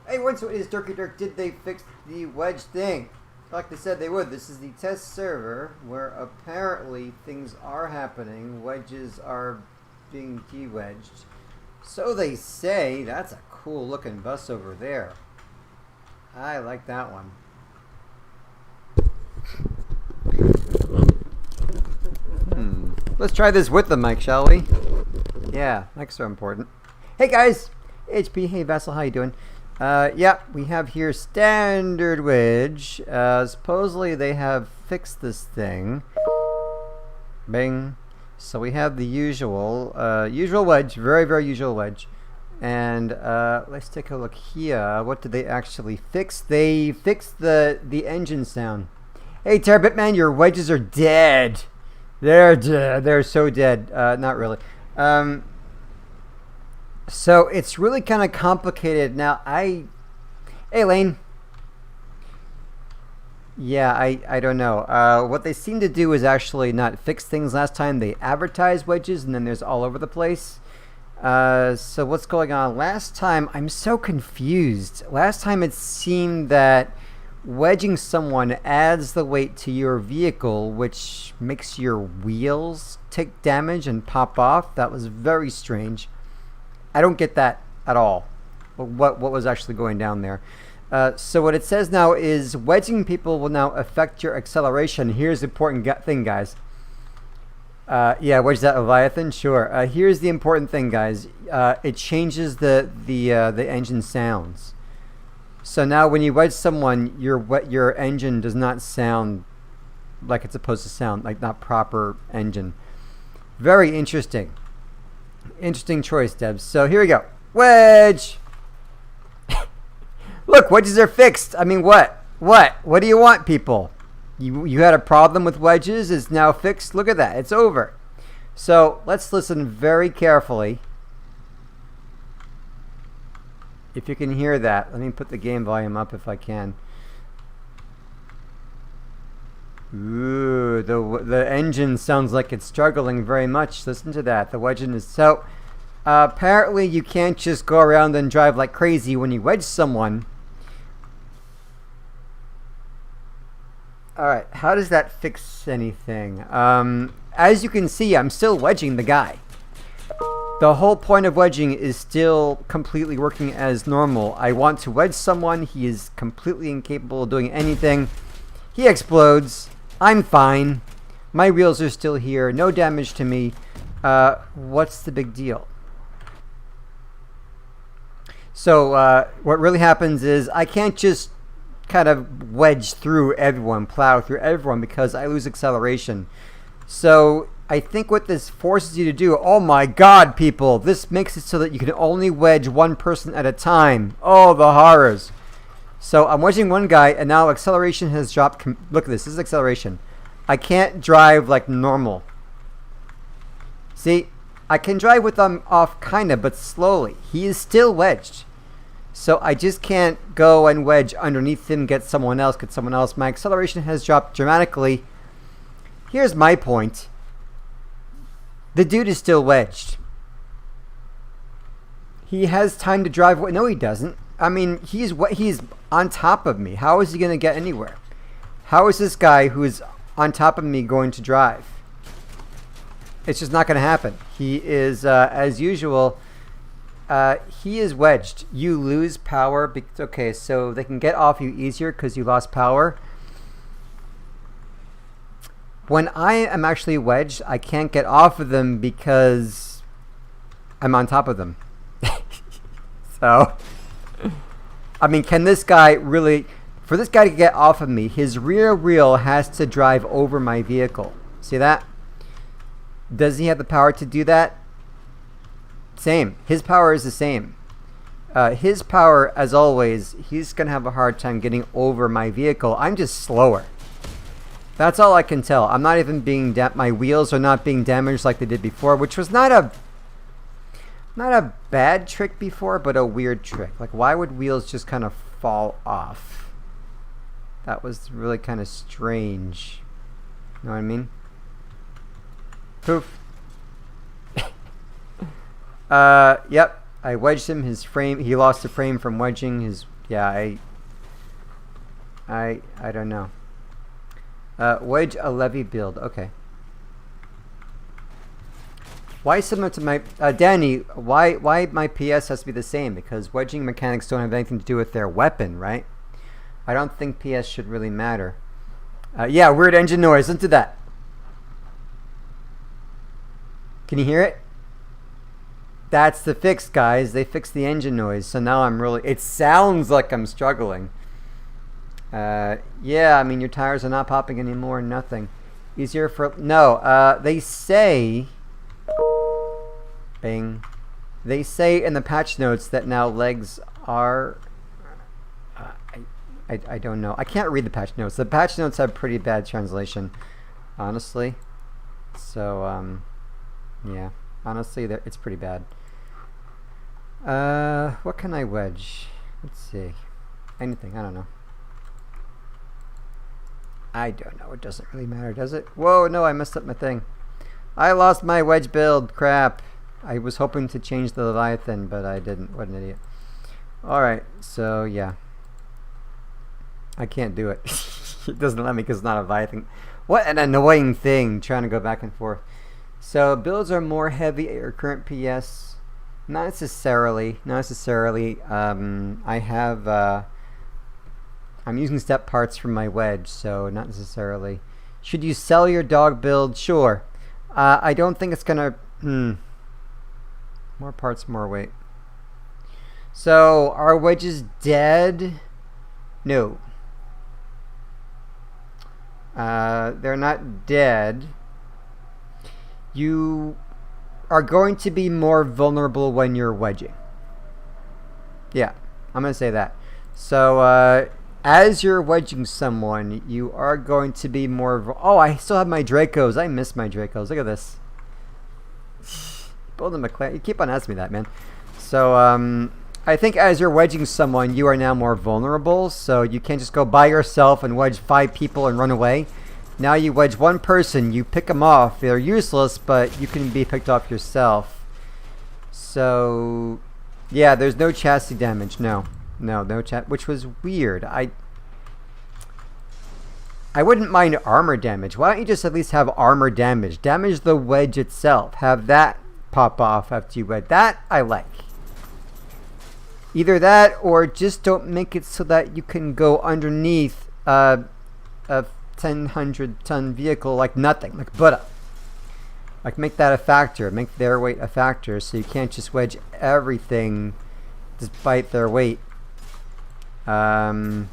Hey, what's is Dirky Dirk? Did they fix the wedge thing? Like they said they would. This is the test server where apparently things are happening. Wedges are being de-wedged. So they say. That's a cool looking bus over there. I like that one. Let's try this with the mic, shall we? Yeah, mics are important. Hey guys, HP. Hey Vessel, how you doing? Yeah, we have here standard wedge. Supposedly they have fixed this thing. Bing. So we have the usual wedge, very usual wedge. And let's take a look here. What did they actually fix? They fixed the engine sound. Hey Terabit Man, your wedges are dead. They're dead. They're so dead. Not really. So it's really kind of complicated. Now hey Lane. Yeah, I don't know. What they seem to do is actually not fix things. Last time they advertised wedges and then there's all over the place. So what's going on? Last time, I'm so confused. Last time it seemed that wedging someone adds the weight to your vehicle, which makes your wheels take damage and pop off. That was very strange. I don't get that at all. What was actually going down there? So what it says now is wedging people will now affect your acceleration. Here's the important thing, guys. Yeah, wedge that Leviathan? Sure. Here's the important thing, guys. It changes the engine sounds. So now when you wedge someone, your engine does not sound like it's supposed to sound, like not proper engine. Very interesting. Interesting choice, Debs. So here we go. Wedge! Look, wedges are fixed. I mean, what? What do you want, people? You had a problem with wedges. It's now fixed. Look at that. It's over. So let's listen very carefully. If you can hear that, let me put the game volume up if I can. Ooh, the engine sounds like it's struggling very much. Listen to that. The wedging is so. Apparently, you can't just go around and drive like crazy when you wedge someone. All right, how does that fix anything? As you can see, I'm still wedging the guy. The whole point of wedging is still completely working as normal. I want to wedge someone. He is completely incapable of doing anything. He explodes. I'm fine. My wheels are still here. No damage to me. What's the big deal? So what really happens is I can't just kind of wedge through everyone, plow through everyone, because I lose acceleration. So I think what this forces you to do, oh my god, people, this makes it so that you can only wedge one person at a time. Oh, the horrors. So I'm wedging one guy, and now acceleration has dropped. Look at this. This is acceleration. I can't drive like normal. See, I can drive with them off kind of, but slowly. He is still wedged. So I just can't go and wedge underneath him, get someone else. My acceleration has dropped dramatically. Here's my point. The dude is still wedged. He has time to drive away. No, he doesn't. I mean, he's on top of me. How is he going to get anywhere? How is this guy who is on top of me going to drive? It's just not going to happen. He is, as usual, he is wedged. You lose power. Okay, so they can get off you easier because you lost power. When I am actually wedged, I can't get off of them because I'm on top of them. So, I mean, can this guy really... For this guy to get off of me, his rear wheel has to drive over my vehicle. See that? Does he have the power to do that? Same. His power is the same. His power, as always, he's going to have a hard time getting over my vehicle. I'm just slower. That's all I can tell. I'm not even being... my wheels are not being damaged like they did before, which was not a bad trick before, but a weird trick. Like, why would wheels just kind of fall off? That was really kind of strange. You know what I mean? Poof. Yep. I wedged him. His frame. He lost a frame from wedging. His. Yeah. I don't know. Wedge a levy build. Okay. Why similar to my Danny? Why my PS has to be the same? Because wedging mechanics don't have anything to do with their weapon, right? I don't think PS should really matter. Yeah, weird engine noise. Listen to that. Can you hear it? That's the fix, guys. They fixed the engine noise, so now I'm really. It sounds like I'm struggling. Yeah, I mean your tires are not popping anymore. Nothing. Easier for no. They say. Bing. They say in the patch notes that now legs are. I don't know. I can't read the patch notes. The patch notes have pretty bad translation, honestly. So yeah, honestly, it's pretty bad. What can I wedge? Let's see. Anything? I don't know. I don't know. It doesn't really matter, does it? Whoa! No, I messed up my thing. I lost my wedge build. Crap. I was hoping to change the Leviathan, but I didn't. What an idiot. Alright, so yeah. I can't do it. It doesn't let me because it's not a Leviathan. What an annoying thing, trying to go back and forth. So, builds are more heavy at your current PS. Not necessarily. Not necessarily. I have... I'm using step parts from my wedge, so not necessarily. Should you sell your dog build? Sure. I don't think it's gonna... More parts, more weight. So, are wedges dead? No. They're not dead. You are going to be more vulnerable when you're wedging. Yeah, I'm going to say that. So, as you're wedging someone, you are going to be more... Oh, I still have my Dracos. I miss my Dracos. Look at this. Building McLaren. You keep on asking me that, man. So, I think as you're wedging someone, you are now more vulnerable. So you can't just go by yourself and wedge 5 people and run away. Now you wedge one person, you pick them off. They're useless, but you can be picked off yourself. So, yeah, there's no chassis damage. No chat, which was weird. I wouldn't mind armor damage. Why don't you just at least have armor damage? Damage the wedge itself. Have that pop off after you wedge. That I like. Either that or just don't make it so that you can go underneath a 1,000-ton vehicle like nothing, like Buddha. Like make that a factor. Make their weight a factor so you can't just wedge everything despite their weight. As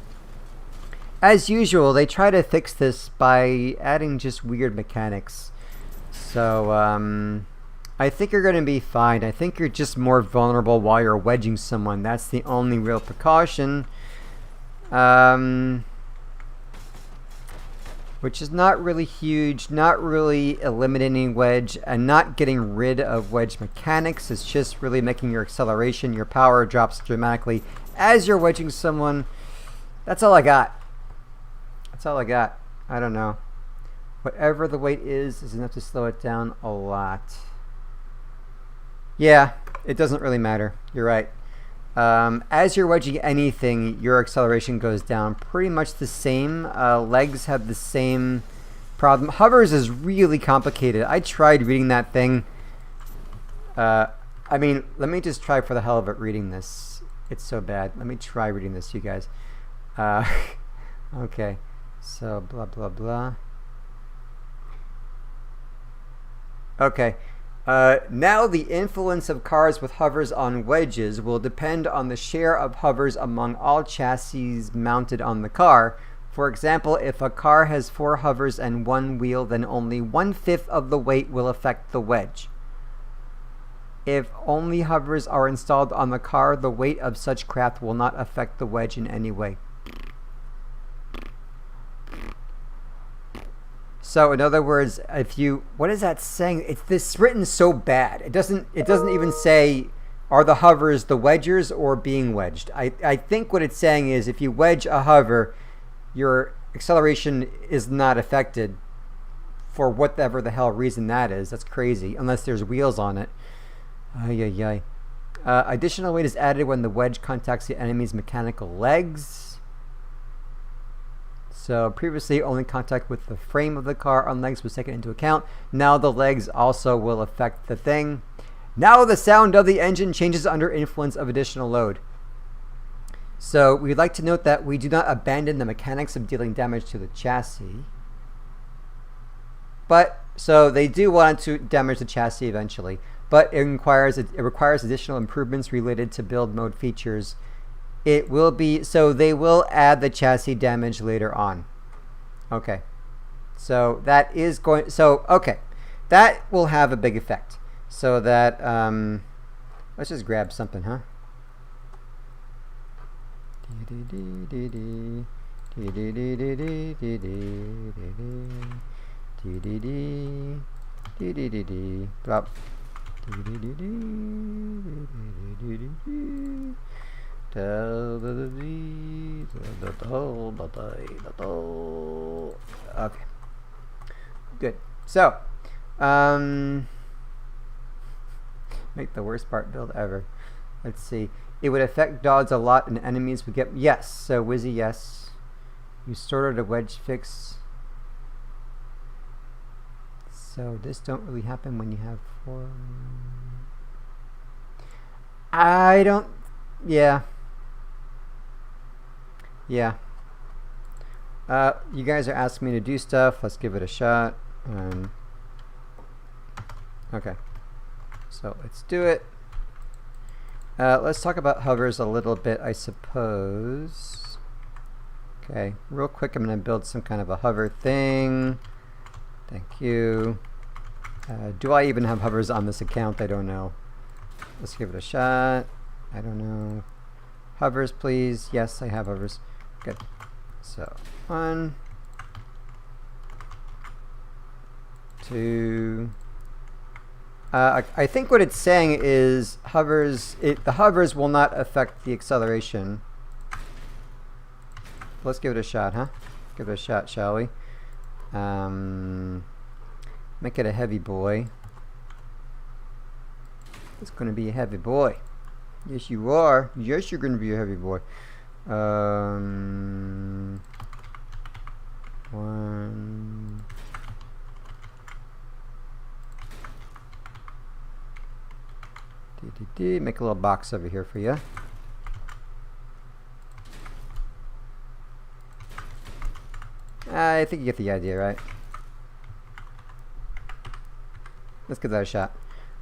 usual, they try to fix this by adding just weird mechanics. So, I think you're going to be fine. I think you're just more vulnerable while you're wedging someone. That's the only real precaution. Which is not really huge, not really eliminating wedge, and not getting rid of wedge mechanics. It's just really making your acceleration, your power drops dramatically as you're wedging someone. That's all I got. That's all I got. I don't know. Whatever the weight is enough to slow it down a lot. Yeah, it doesn't really matter. You're right. As you're wedging anything, your acceleration goes down pretty much the same. Legs have the same problem. Hovers is really complicated. I tried reading that thing. I mean, let me just try for the hell of it reading this. It's so bad. Let me try reading this, you guys. Okay. So, blah, blah, blah. Okay. Now the influence of cars with hovers on wedges will depend on the share of hovers among all chassis mounted on the car. For example, if a car has 4 hovers and 1 wheel, then only 1/5 of the weight will affect the wedge. If only hovers are installed on the car, the weight of such craft will not affect the wedge in any way. So in other words, if you, what is that saying? It's this written so bad. It doesn't even say are the hovers the wedgers or being wedged. I think what it's saying is if you wedge a hover, your acceleration is not affected for whatever the hell reason that is. That's crazy, unless there's wheels on it. Ay, ay, ay. Additional weight is added when the wedge contacts the enemy's mechanical legs. So previously only contact with the frame of the car on legs was taken into account. Now the legs also will affect the thing. Now the sound of the engine changes under influence of additional load. So we'd like to note that we do not abandon the mechanics of dealing damage to the chassis. But, so they do want to damage the chassis eventually. But it requires additional improvements related to build mode features. It will be, so they will add the chassis damage later on. Okay. So that is going, so, okay. That will have a big effect. So that, let's just grab something, huh? Drop. Okay. Good. So, make the worst part build ever. Let's see. It would affect dogs a lot and enemies would get... Yes. So, Wizzy, yes. You sorted a wedge fix. So, this don't really happen when you have 4... I don't... Yeah. Yeah. You guys are asking me to do stuff. Let's give it a shot. Okay. So, let's do it. Let's talk about hovers a little bit, I suppose. Okay, real quick, I'm going to build some kind of a hover thing. Thank you. Do I even have hovers on this account? I don't know. Let's give it a shot. I don't know. Hovers, please. Yes, I have hovers. Good. So, 1, 2... I think what it's saying is hovers. The hovers will not affect the acceleration. Let's give it a shot, huh? Give it a shot, shall we? Make it a heavy boy. It's going to be a heavy boy. Yes, you are. Yes, you're going to be a heavy boy. 1. Make a little box over here for you. I think you get the idea, right? Let's give that a shot.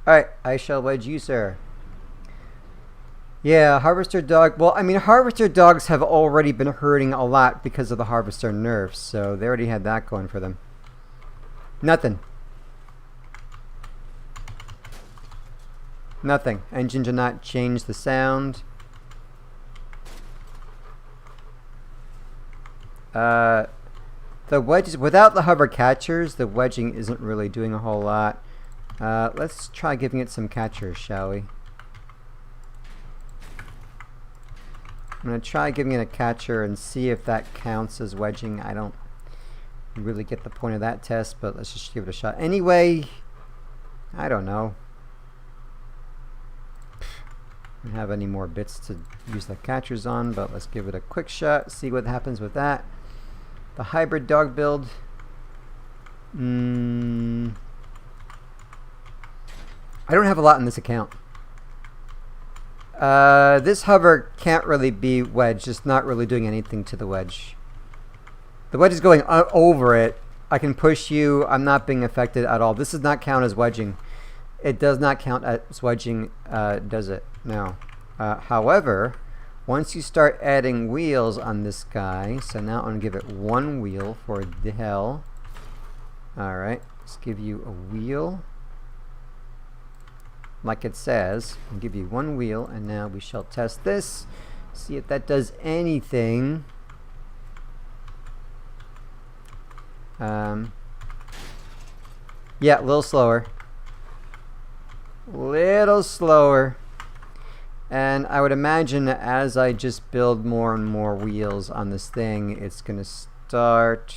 Alright, I shall wedge you, sir. Yeah, harvester dog. Well, I mean, harvester dogs have already been hurting a lot because of the harvester nerfs, so they already had that going for them. Nothing. Nothing. Engine did not change the sound. The wedges, without the hover catchers, the wedging isn't really doing a whole lot. Let's try giving it some catchers, shall we? I'm going to try giving it a catcher and see if that counts as wedging. I don't really get the point of that test, but let's just give it a shot. Anyway, I don't know. I don't have any more bits to use the catchers on, but let's give it a quick shot, see what happens with that. The hybrid dog build. I don't have a lot in this account. This hover can't really be wedge. It's not really doing anything to the wedge. The wedge is going over it. I can push you. I'm not being affected at all. This does not count as wedging. It does not count as wedging, does it? No. However, once you start adding wheels on this guy, so now I'm going to give it 1 wheel for the hell. Alright, let's give you a wheel. Like it says, I'll give you 1 wheel, and now we shall test this. See if that does anything. Yeah, a little slower. Little slower. And I would imagine that as I just build more and more wheels on this thing, it's gonna start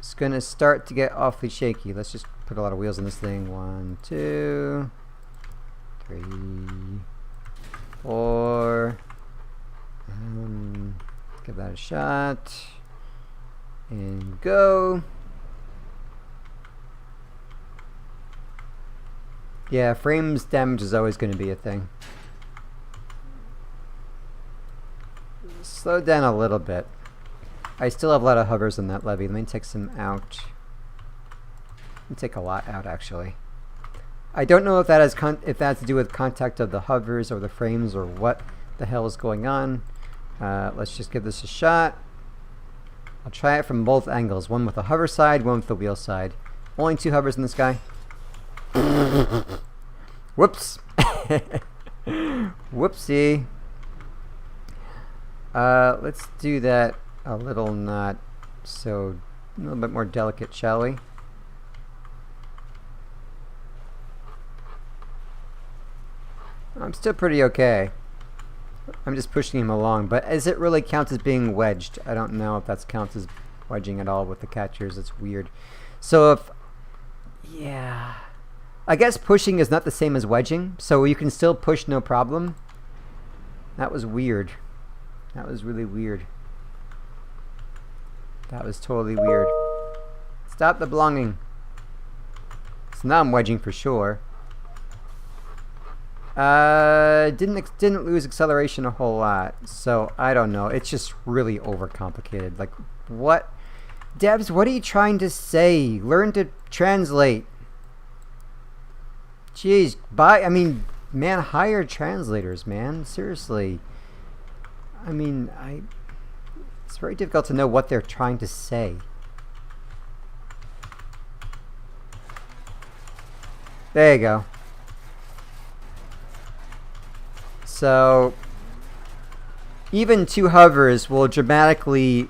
to get awfully shaky. Let's just put a lot of wheels on this thing. 1, 2, 3, 4. Give that a shot. And go. Yeah, frames damage is always going to be a thing. Slow down a little bit. I still have a lot of hovers in that levy. Let me take some out. Let me take a lot out, actually. I don't know if that has if that's to do with contact of the hovers or the frames or what the hell is going on. Let's just give this a shot. I'll try it from both angles. One with the hover side, one with the wheel side. Only 2 hovers in this guy. Whoops. Whoopsie. Let's do that a little not so, a little bit more delicate, shall we? I'm still pretty okay. I'm just pushing him along, but does it really count as being wedged? I don't know if that counts as wedging at all with the catchers. It's weird. So if, yeah, I guess pushing is not the same as wedging, so you can still push no problem. That was weird. That was really weird. That was totally weird. Stop the belonging. So now I'm wedging for sure. Didn't lose acceleration a whole lot, so I don't know. It's just really overcomplicated. Like, what? Devs, what are you trying to say? Learn to translate. Jeez, I mean, man, hire translators, man. Seriously. I mean, it's very difficult to know what they're trying to say. There you go. So, even 2 hovers will dramatically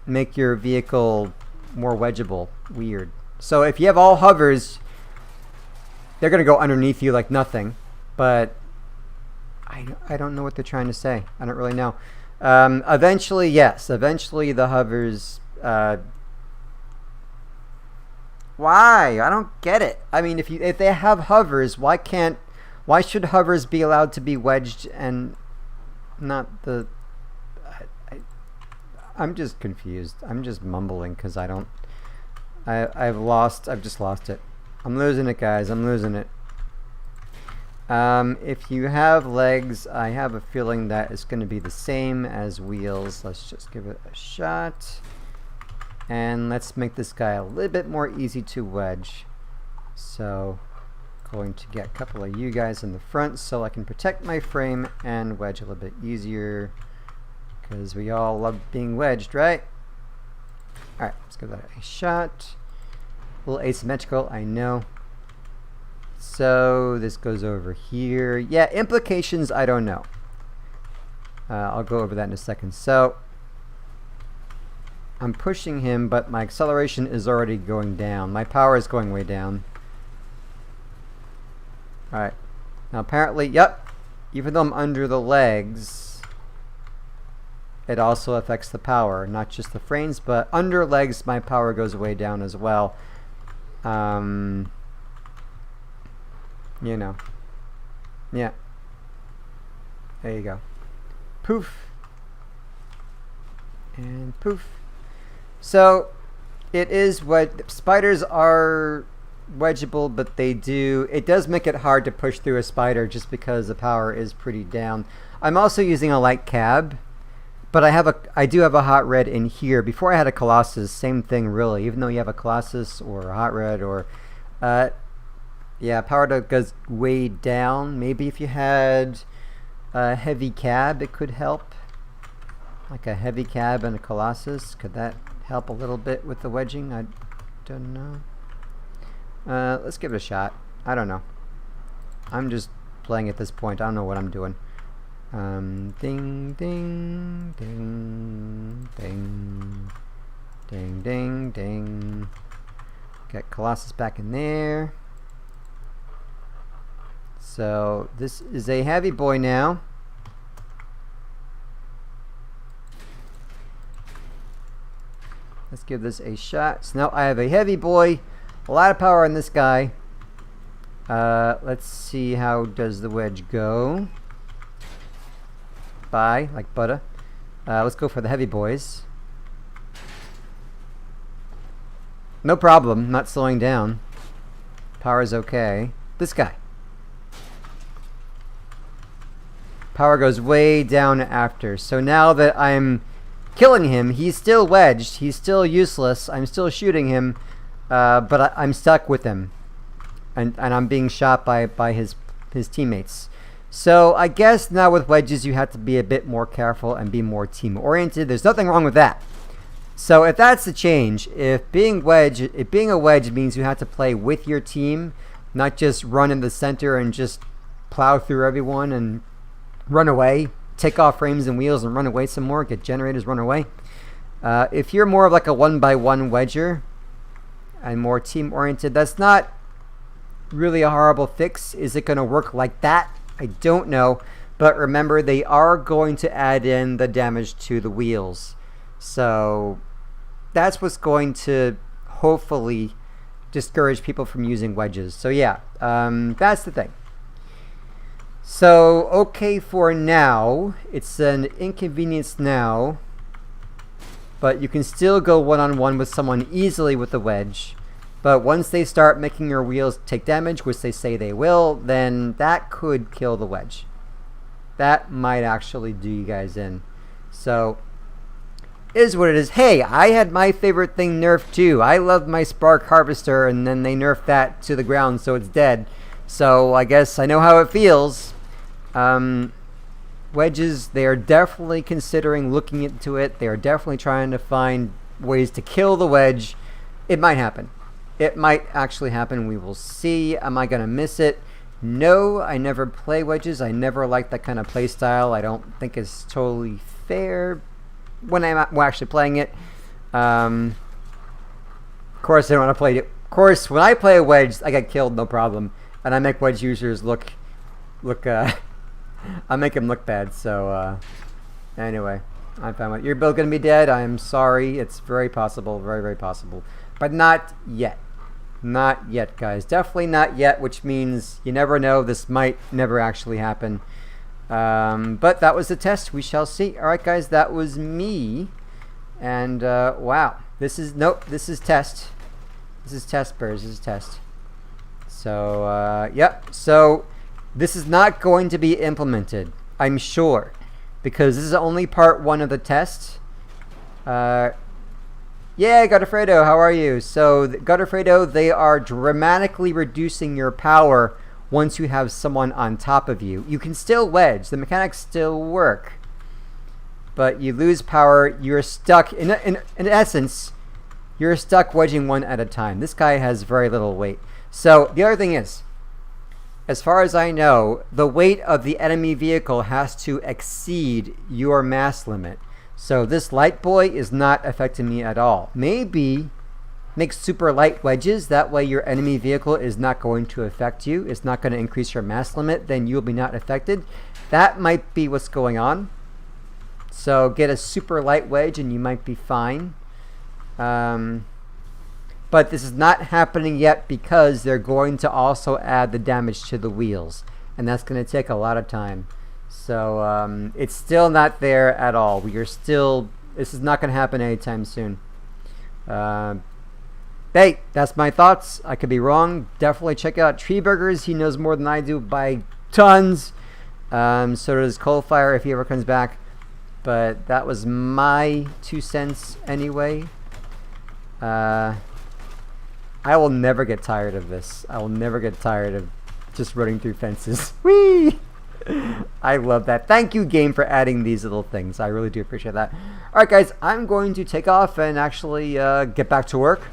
make your vehicle more wedgeable. Weird. So if you have all hovers, they're going to go underneath you like nothing. But I don't know what they're trying to say. I don't really know. Eventually, yes. Eventually the hovers... why? I don't get it. I mean, if they have hovers, why should hovers be allowed to be wedged and not the... I'm just confused. I'm just mumbling because I don't... I've just lost it. I'm losing it, guys. I'm losing it. If you have legs, I have a feeling that it's going to be the same as wheels. Let's just give it a shot. And let's make this guy a little bit more easy to wedge. So, going to get a couple of you guys in the front so I can protect my frame and wedge a little bit easier. Because we all love being wedged, right? Alright, let's give that a shot. A little asymmetrical, I know. So, this goes over here. Yeah, implications, I don't know. I'll go over that in a second. So, I'm pushing him, but my acceleration is already going down. My power is going way down. Alright. Now, apparently, yep. Even though I'm under the legs, it also affects the power. Not just the frames, but under legs, my power goes way down as well. You know. Yeah. There you go. Poof. And poof. So, it is what spiders are wedgeable, but it does make it hard to push through a spider just because the power is pretty down. I'm also using a light cab, but I do have a hot red in here. Before I had a Colossus, same thing really. Even though you have a Colossus or a hot red or yeah, power goes way down. Maybe if you had a heavy cab, it could help. Like a heavy cab and a Colossus, could that help a little bit with the wedging? I don't know. Let's give it a shot. I don't know. I'm just playing at this point. I don't know what I'm doing. Ding, ding, ding, ding, ding, ding, ding. Get Colossus back in there. So this is a heavy boy now. Let's give this a shot. So now I have a heavy boy, a lot of power on this guy. Let's see, how does the wedge go? Bye, like butter. Let's go for the heavy boys. No problem, not slowing down. Power's okay. This guy. Power goes way down after. So now that I'm killing him, he's still wedged. He's still useless. I'm still shooting him, but I'm stuck with him. And I'm being shot by his teammates. So I guess now with wedges you have to be a bit more careful and be more team oriented. There's nothing wrong with that. So if that's the change, if being a wedge means you have to play with your team, not just run in the center and just plow through everyone and run away, take off frames and wheels and run away some more, get generators, run away. If you're more of like a 1x1 wedger and more team oriented, that's not really a horrible fix. Is it going to work like that? I don't know. But remember, they are going to add in the damage to the wheels. So that's what's going to hopefully discourage people from using wedges. So yeah, that's the thing. So okay for now. It's an inconvenience now, but you can still go one-on-one with someone easily with the wedge. But once they start making your wheels take damage, which they say they will, then that could kill the wedge. That might actually do you guys in. So is what it is. Hey, I had my favorite thing nerfed too. I love my spark harvester, and then they nerfed that to the ground, so it's dead. So I guess I know how it feels. Wedges, they are definitely considering looking into it. They are definitely trying to find ways to kill the wedge. It might happen. It might actually happen. We will see. Am I going to miss it? No, I never play wedges. I never liked that kind of play style. I don't think it's totally fair when I'm actually playing it. Of course, I don't want to play it. Of course, when I play a wedge, I get killed, no problem. And I make wedge users look I make them look bad. So anyway, I'm fine with it. You're both gonna be dead. I'm sorry. It's very possible, very, very possible, but not yet. Not yet, guys. Definitely not yet, which means you never know. This might never actually happen. But that was the test. We shall see. All right, guys, that was me. And wow, this is test. This is test, birds. This is test. So yep. So this is not going to be implemented, I'm sure, because this is only part 1 of the test. Yeah, Godofredo, how are you? So, Godofredo, they are dramatically reducing your power once you have someone on top of you. You can still wedge. The mechanics still work. But you lose power. You're stuck. In essence, you're stuck wedging one at a time. This guy has very little weight. So, the other thing is, as far as I know, the weight of the enemy vehicle has to exceed your mass limit. So this light boy is not affecting me at all. Maybe make super light wedges. That way your enemy vehicle is not going to affect you. It's not going to increase your mass limit. Then you'll be not affected. That might be what's going on. So get a super light wedge and you might be fine. But this is not happening yet because they're going to also add the damage to the wheels. And that's going to take a lot of time. So it's still not there at all. This is not going to happen anytime soon. Hey, that's my thoughts. I could be wrong. Definitely check out Tree Burgers. He knows more than I do by tons. So does Coalfire if he ever comes back. But that was my 2 cents anyway. I will never get tired of this. I will never get tired of just running through fences. Whee! I love that. Thank you, game, for adding these little things. I really do appreciate that. Alright, guys, I'm going to take off and actually get back to work.